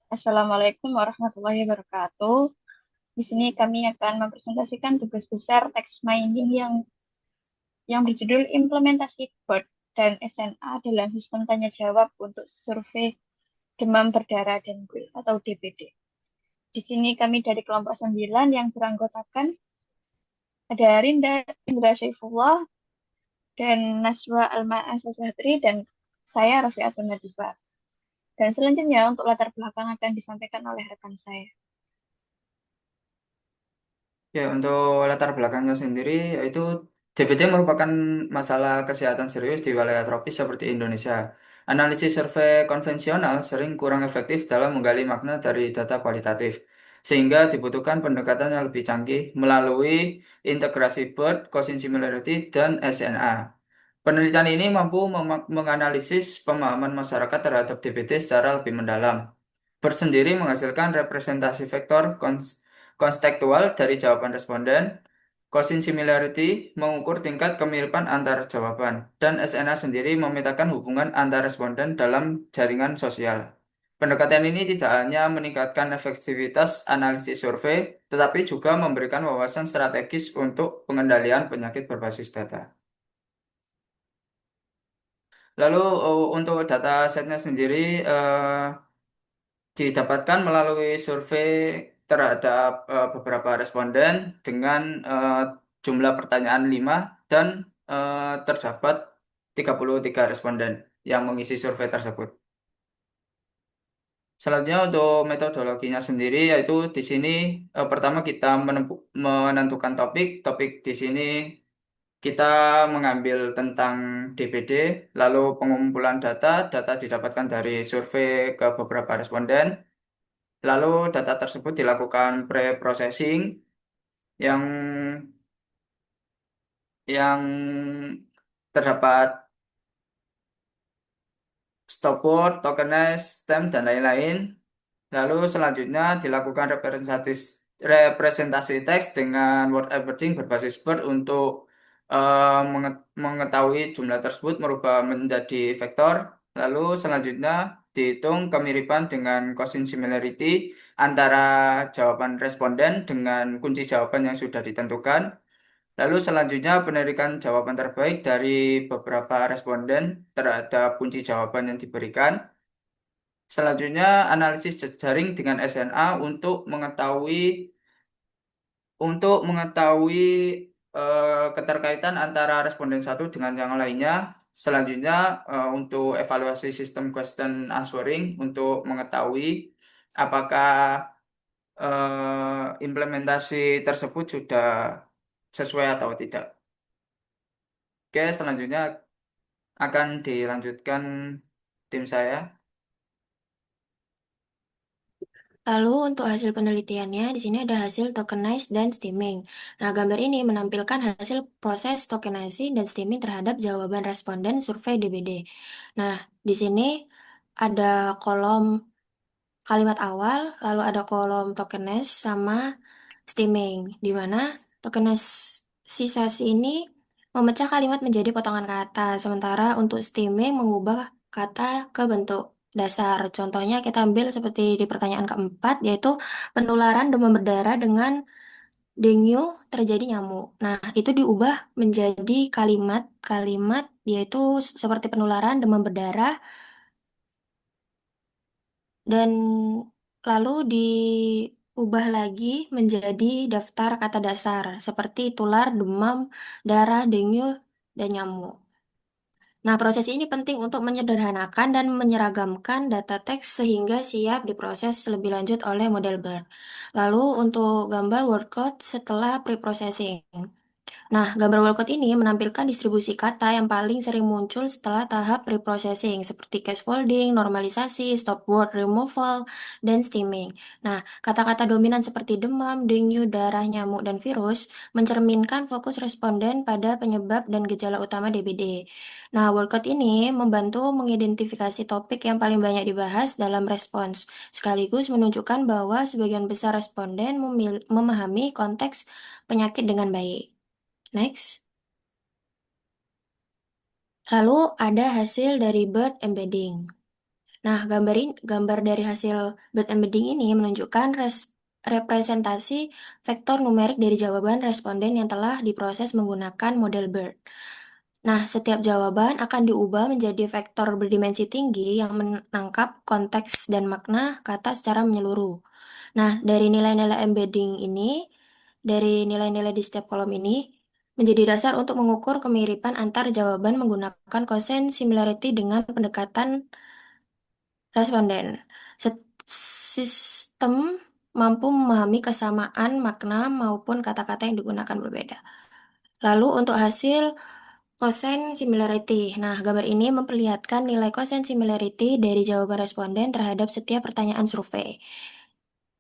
Assalamualaikum warahmatullahi wabarakatuh. Di sini kami akan mempresentasikan tugas besar text mining yang berjudul Implementasi BERT dan SNA dalam sistem tanya jawab untuk survei demam berdarah dengue atau DBD. Di sini kami dari kelompok 9 yang beranggotakan ada Rinda Indra Syaifullah dan Naswa Alma Asasatri dan saya Rafiatun Nadifah. Dan selanjutnya untuk latar belakang akan disampaikan oleh rekan saya. Ya, untuk latar belakangnya sendiri, yaitu DBD merupakan masalah kesehatan serius di wilayah tropis seperti Indonesia. Analisis survei konvensional sering kurang efektif dalam menggali makna dari data kualitatif, sehingga dibutuhkan pendekatan yang lebih canggih melalui integrasi BERT, Gaussian Similarity, dan SNA. Penelitian ini mampu menganalisis pemahaman masyarakat terhadap DBD secara lebih mendalam bersendiri menghasilkan representasi vektor konstekstual dari jawaban responden. Quotient similarity mengukur tingkat kemiripan antar jawaban, dan SNA sendiri memetakan hubungan antar responden dalam jaringan sosial. Pendekatan ini tidak hanya meningkatkan efektivitas analisis survei, tetapi juga memberikan wawasan strategis untuk pengendalian penyakit berbasis data. Lalu untuk data setnya sendiri, didapatkan melalui survei terhadap beberapa responden dengan jumlah pertanyaan 5 dan terdapat 33 responden yang mengisi survei tersebut. Selanjutnya untuk metodologinya sendiri yaitu di sini pertama kita menentukan topik. Topik di sini kita mengambil tentang DBD, lalu pengumpulan data, data didapatkan dari survei ke beberapa responden. Lalu data tersebut dilakukan pre-processing yang yang terdapat stopword, tokenize, stem, dan lain-lain. Lalu selanjutnya dilakukan representasi teks dengan word embedding berbasis BERT untuk mengetahui jumlah tersebut merubah menjadi vektor. Lalu selanjutnya dihitung kemiripan dengan quotient similarity antara jawaban responden dengan kunci jawaban yang sudah ditentukan. Lalu selanjutnya penarikan jawaban terbaik dari beberapa responden terhadap kunci jawaban yang diberikan. Selanjutnya, analisis jejaring dengan SNA untuk mengetahui keterkaitan antara responden satu dengan yang lainnya. Selanjutnya, untuk evaluasi sistem question answering untuk mengetahui apakah implementasi tersebut sudah sesuai atau tidak. Oke, selanjutnya akan dilanjutkan tim saya. Lalu untuk hasil penelitiannya, di sini ada hasil tokenized dan steaming. Nah, gambar ini menampilkan hasil proses tokenizing dan steaming terhadap jawaban responden survei DBD. Nah, di sini ada kolom kalimat awal, lalu ada kolom tokenize sama steaming, di mana tokenisasi ini memecah kalimat menjadi potongan kata, sementara untuk steaming mengubah kata ke bentuk dasar. Contohnya kita ambil seperti di pertanyaan keempat, yaitu penularan demam berdarah dengan dengue terjadi nyamuk. Nah, itu diubah menjadi kalimat-kalimat yaitu seperti penularan demam berdarah dan lalu diubah lagi menjadi daftar kata dasar seperti tular, demam, darah, dengue, dan nyamuk. Nah, proses ini penting untuk menyederhanakan dan menyeragamkan data teks sehingga siap diproses lebih lanjut oleh model BERT. Lalu untuk gambar word cloud setelah pre-processing. Nah, gambar Walcott ini menampilkan distribusi kata yang paling sering muncul setelah tahap preprocessing, seperti case folding, normalisasi, stop word removal, dan steaming. Nah, kata-kata dominan seperti demam, dengue, darah, nyamuk, dan virus mencerminkan fokus responden pada penyebab dan gejala utama DBD. Nah, Walcott ini membantu mengidentifikasi topik yang paling banyak dibahas dalam respons, sekaligus menunjukkan bahwa sebagian besar responden memahami konteks penyakit dengan baik. Next. Lalu ada hasil dari bird embedding. Nah, gambar dari hasil bird embedding ini menunjukkan representasi vektor numerik dari jawaban responden yang telah diproses menggunakan model BERT. Nah, setiap jawaban akan diubah menjadi vektor berdimensi tinggi yang menangkap konteks dan makna kata secara menyeluruh. Nah, dari nilai-nilai di setiap kolom ini, menjadi dasar untuk mengukur kemiripan antar jawaban menggunakan kosen similarity dengan pendekatan responden. Sistem mampu memahami kesamaan makna maupun kata-kata yang digunakan berbeda. Lalu untuk hasil kosen similarity. Nah, gambar ini memperlihatkan nilai kosen similarity dari jawaban responden terhadap setiap pertanyaan survei.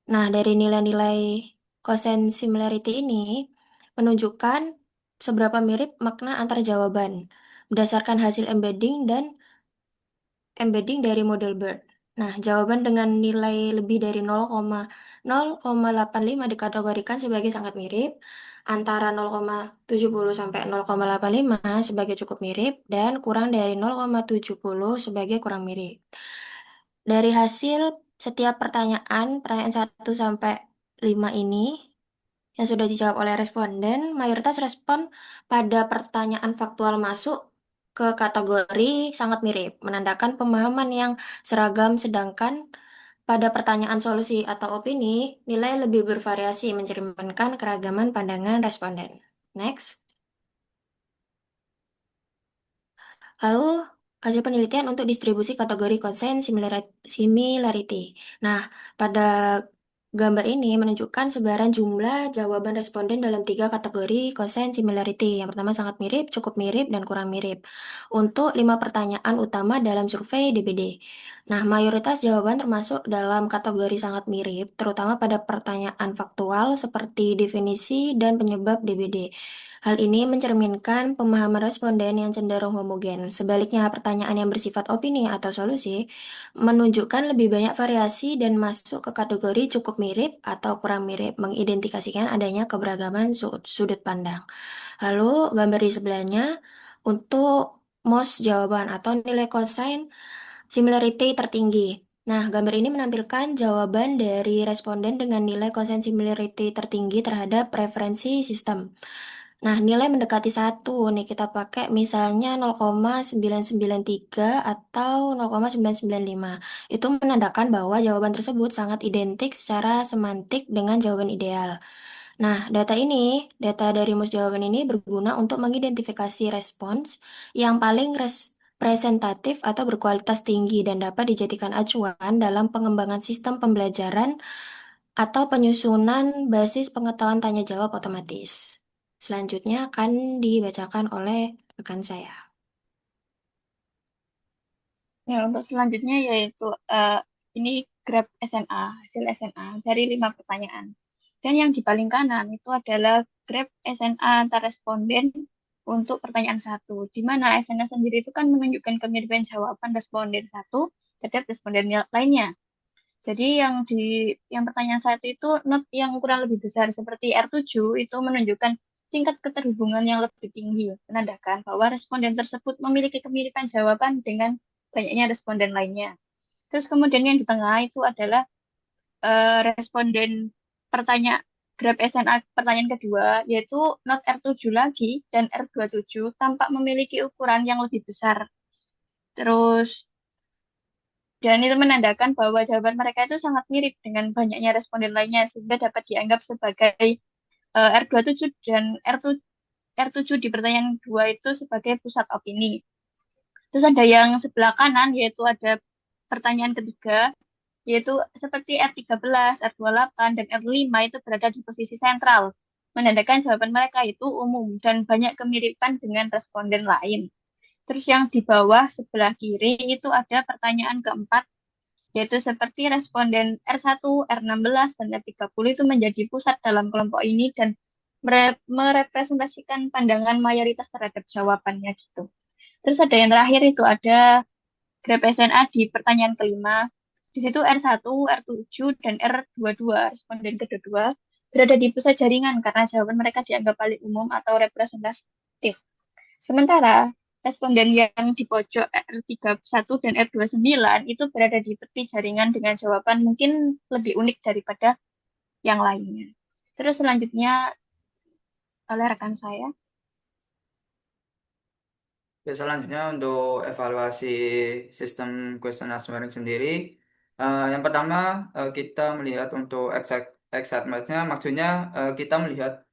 Nah, dari nilai-nilai kosen similarity ini menunjukkan seberapa mirip makna antar jawaban berdasarkan hasil embedding dari model BERT. Nah, jawaban dengan nilai lebih dari 0,0,85 dikategorikan sebagai sangat mirip, antara 0,70 sampai 0,85 sebagai cukup mirip, dan kurang dari 0,70 sebagai kurang mirip. Dari hasil setiap pertanyaan 1 sampai 5 ini, yang sudah dijawab oleh responden, mayoritas respon pada pertanyaan faktual masuk ke kategori sangat mirip, menandakan pemahaman yang seragam, sedangkan pada pertanyaan solusi atau opini, nilai lebih bervariasi, mencerminkan keragaman pandangan responden. Next. Lalu, hasil penelitian untuk distribusi kategori konsen similarity. Nah, pada gambar ini menunjukkan sebaran jumlah jawaban responden dalam 3 kategori konsen similarity. Yang pertama sangat mirip, cukup mirip, dan kurang mirip. Untuk 5 pertanyaan utama dalam survei DBD. Nah, mayoritas jawaban termasuk dalam kategori sangat mirip, terutama pada pertanyaan faktual seperti definisi dan penyebab DBD. Hal ini mencerminkan pemahaman responden yang cenderung homogen. Sebaliknya, pertanyaan yang bersifat opini atau solusi menunjukkan lebih banyak variasi dan masuk ke kategori cukup mirip atau kurang mirip, mengidentifikasikan adanya keberagaman sudut pandang. Lalu, gambar di sebelahnya untuk most jawaban atau nilai kosain similarity tertinggi. Nah, gambar ini menampilkan jawaban dari responden dengan nilai kosain similarity tertinggi terhadap preferensi sistem. Nah, nilai mendekati 1 nih kita pakai misalnya 0,993 atau 0,995. Itu menandakan bahwa jawaban tersebut sangat identik secara semantik dengan jawaban ideal. Nah, data dari mus jawaban ini berguna untuk mengidentifikasi respons yang paling representatif atau berkualitas tinggi dan dapat dijadikan acuan dalam pengembangan sistem pembelajaran atau penyusunan basis pengetahuan tanya jawab otomatis. Selanjutnya akan dibacakan oleh rekan saya. Ya, untuk selanjutnya yaitu ini graf SNA, hasil SNA dari 5 pertanyaan. Dan yang di paling kanan itu adalah graf SNA antar responden untuk pertanyaan 1, di mana SNA sendiri itu kan menunjukkan kemiripan jawaban responden 1 terhadap responden lainnya. Jadi yang pertanyaan 1 itu not yang kurang lebih besar seperti R7 itu menunjukkan tingkat keterhubungan yang lebih tinggi, menandakan bahwa responden tersebut memiliki kemiripan jawaban dengan banyaknya responden lainnya. Terus kemudian yang di tengah itu adalah responden pertanyaan graf SNA pertanyaan kedua, yaitu not R7 lagi dan R27 tampak memiliki ukuran yang lebih besar. Terus dan itu menandakan bahwa jawaban mereka itu sangat mirip dengan banyaknya responden lainnya sehingga dapat dianggap sebagai R27 dan R7 di pertanyaan 2 itu sebagai pusat opini. Terus ada yang sebelah kanan yaitu ada pertanyaan ketiga yaitu seperti R13, R28, dan R5 itu berada di posisi sentral. Menandakan jawaban mereka itu umum dan banyak kemiripan dengan responden lain. Terus yang di bawah sebelah kiri itu ada pertanyaan keempat yaitu seperti responden R1, R16, dan R30 itu menjadi pusat dalam kelompok ini dan merepresentasikan pandangan mayoritas terhadap jawabannya gitu. Terus ada yang terakhir itu ada graf SNA di pertanyaan kelima. Di situ R1, R7, dan R22, responden kedua berada di pusat jaringan karena jawaban mereka dianggap paling umum atau representatif. Sementara responden yang di pojok R31 dan R29 itu berada di tepi jaringan dengan jawaban mungkin lebih unik daripada yang lainnya. Terus selanjutnya oleh rekan saya. Oke, selanjutnya untuk evaluasi sistem question answering sendiri, yang pertama kita melihat untuk exact match-nya, maksudnya kita melihat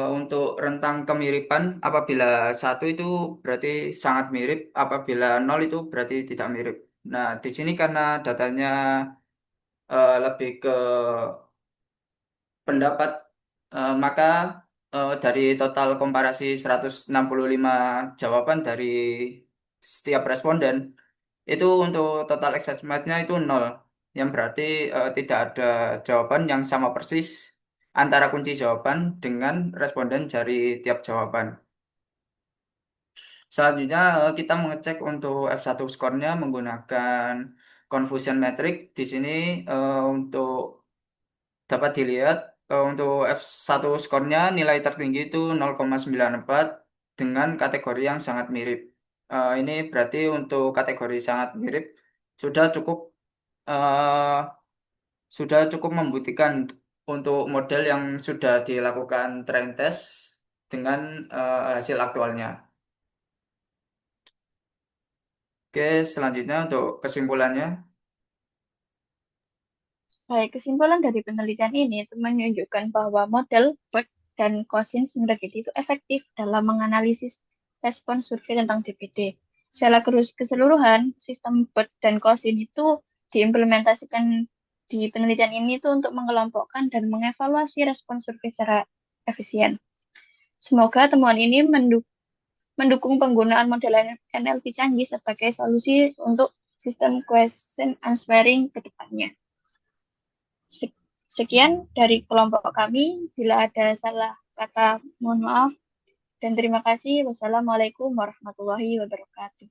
untuk rentang kemiripan apabila satu itu berarti sangat mirip, apabila nol itu berarti tidak mirip. Nah, di sini karena datanya lebih ke pendapat, maka dari total komparasi 165 jawaban dari setiap responden, itu untuk total exact match-nya itu nol, yang berarti tidak ada jawaban yang sama persis antara kunci jawaban dengan responden dari tiap jawaban. Selanjutnya kita mengecek untuk F1 skornya menggunakan confusion metric. Di sini untuk dapat dilihat untuk F1 skornya nilai tertinggi itu 0,94 dengan kategori yang sangat mirip. Ini berarti untuk kategori sangat mirip sudah cukup eh, sudah cukup membuktikan untuk model yang sudah dilakukan train test dengan hasil aktualnya. Oke, selanjutnya untuk kesimpulannya. Baik, kesimpulan dari penelitian ini itu menunjukkan bahwa model BERT dan Cosin Sumbergedi itu efektif dalam menganalisis respons survei tentang DPD. Secara keseluruhan, sistem BERT dan Cosin itu diimplementasikan di penelitian ini itu untuk mengelompokkan dan mengevaluasi respons survei secara efisien. Semoga temuan ini mendukung penggunaan model NLP canggih sebagai solusi untuk sistem question answering ke depannya. Sekian dari kelompok kami. Bila ada salah kata, mohon maaf. Dan terima kasih. Wassalamualaikum warahmatullahi wabarakatuh.